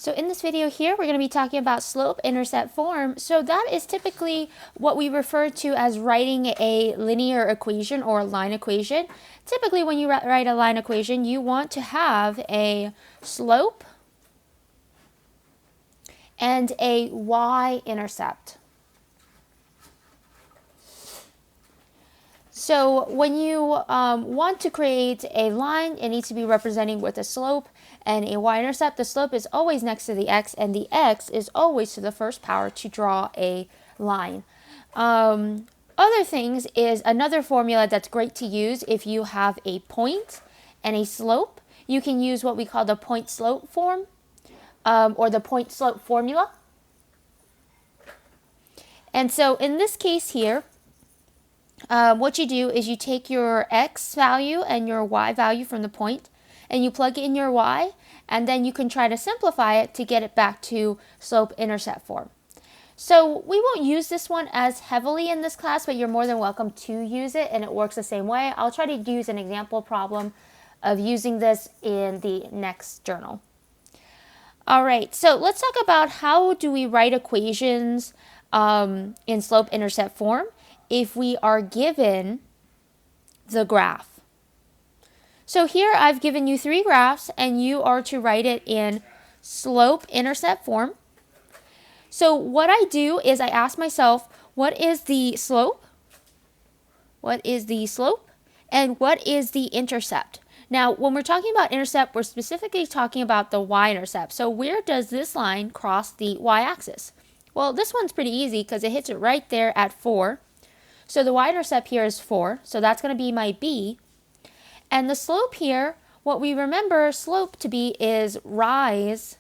So in this video here, we're going to be talking about slope-intercept form. So that is typically what we refer to as writing a linear equation or a line equation. Typically when you write a line equation, you want to have a slope and a y-intercept. So when you want to create a line, it needs to be representing with a slope and a y-intercept. The slope is always next to the x, and the x is always to the first power to draw a line. Other things is another formula that's great to use if you have a point and a slope. You can use what we call the point-slope form or the point-slope formula. And so in this case here, what you do is you take your x value and your y value from the point and you plug in your y, and then you can try to simplify it to get it back to slope-intercept form. So we won't use this one as heavily in this class, but you're more than welcome to use it, and it works the same way. I'll try to use an example problem of using this in the next journal. All right, so let's talk about how do we write equations in slope-intercept form if we are given the graph. So here I've given you 3 graphs and you are to write it in slope-intercept form. So what I do is I ask myself, what is the slope? What is the slope? And what is the intercept? Now, when we're talking about intercept, we're specifically talking about the y-intercept. So where does this line cross the y-axis? Well, this one's pretty easy because it hits it right there at 4. So the y-intercept here is 4, so that's going to be my b. And the slope here, what we remember slope to be is rise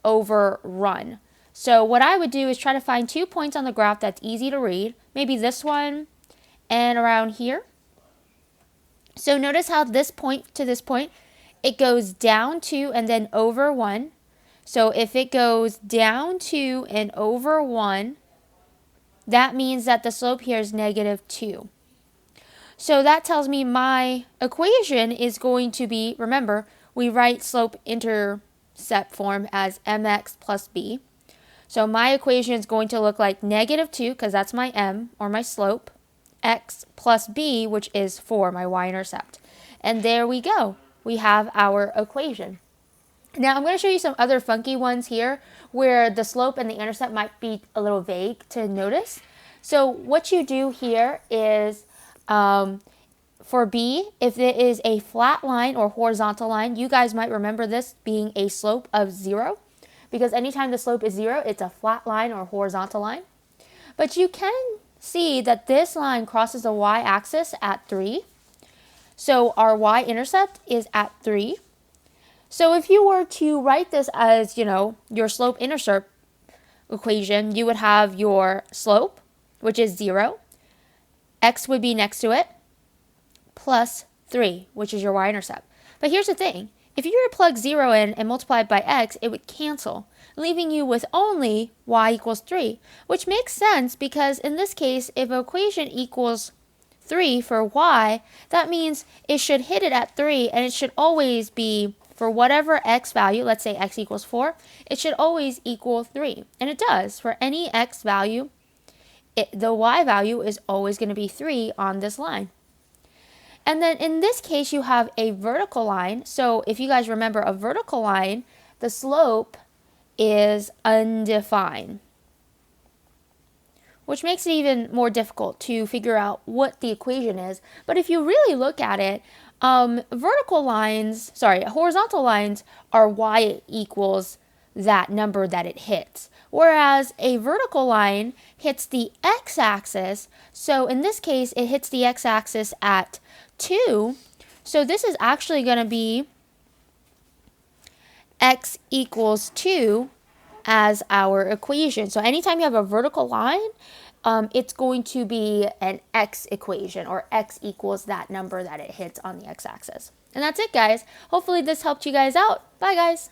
over run. So what I would do is try to find 2 points on the graph that's easy to read. Maybe this one and around here. So notice how this point to this point, it goes down 2 and then over 1. So if it goes down 2 and over 1, that means that the slope here is -2. So that tells me my equation is going to be, remember, we write slope-intercept form as mx plus b. So my equation is going to look like -2, because that's my m, or my slope, x plus b, which is 4, my y-intercept. And there we go. We have our equation. Now I'm going to show you some other funky ones here where the slope and the intercept might be a little vague to notice. So what you do here is for B, if it is a flat line or horizontal line, you guys might remember this being a slope of 0, because anytime the slope is 0, it's a flat line or horizontal line. But you can see that this line crosses the y-axis at 3. So our y-intercept is at 3. So if you were to write this as, your slope-intercept equation, you would have your slope, which is 0. X would be next to it, plus 3, which is your y-intercept. But here's the thing. If you were to plug 0 in and multiply it by x, it would cancel, leaving you with only y equals 3, which makes sense because in this case, if an equation equals 3 for y, that means it should hit it at 3, and it should always be, for whatever x value, let's say x equals 4, it should always equal 3. And it does. For any x value, the y value is always going to be 3 on this line. And then in this case, you have a vertical line. So if you guys remember a vertical line, the slope is undefined, which makes it even more difficult to figure out what the equation is. But if you really look at it, horizontal lines are y equals that number that it hits. Whereas a vertical line hits the x-axis. So in this case, it hits the x-axis at 2. So this is actually going to be x equals 2 as our equation. So anytime you have a vertical line, it's going to be an x equation, or x equals that number that it hits on the x-axis. And that's it, guys. Hopefully this helped you guys out. Bye, guys.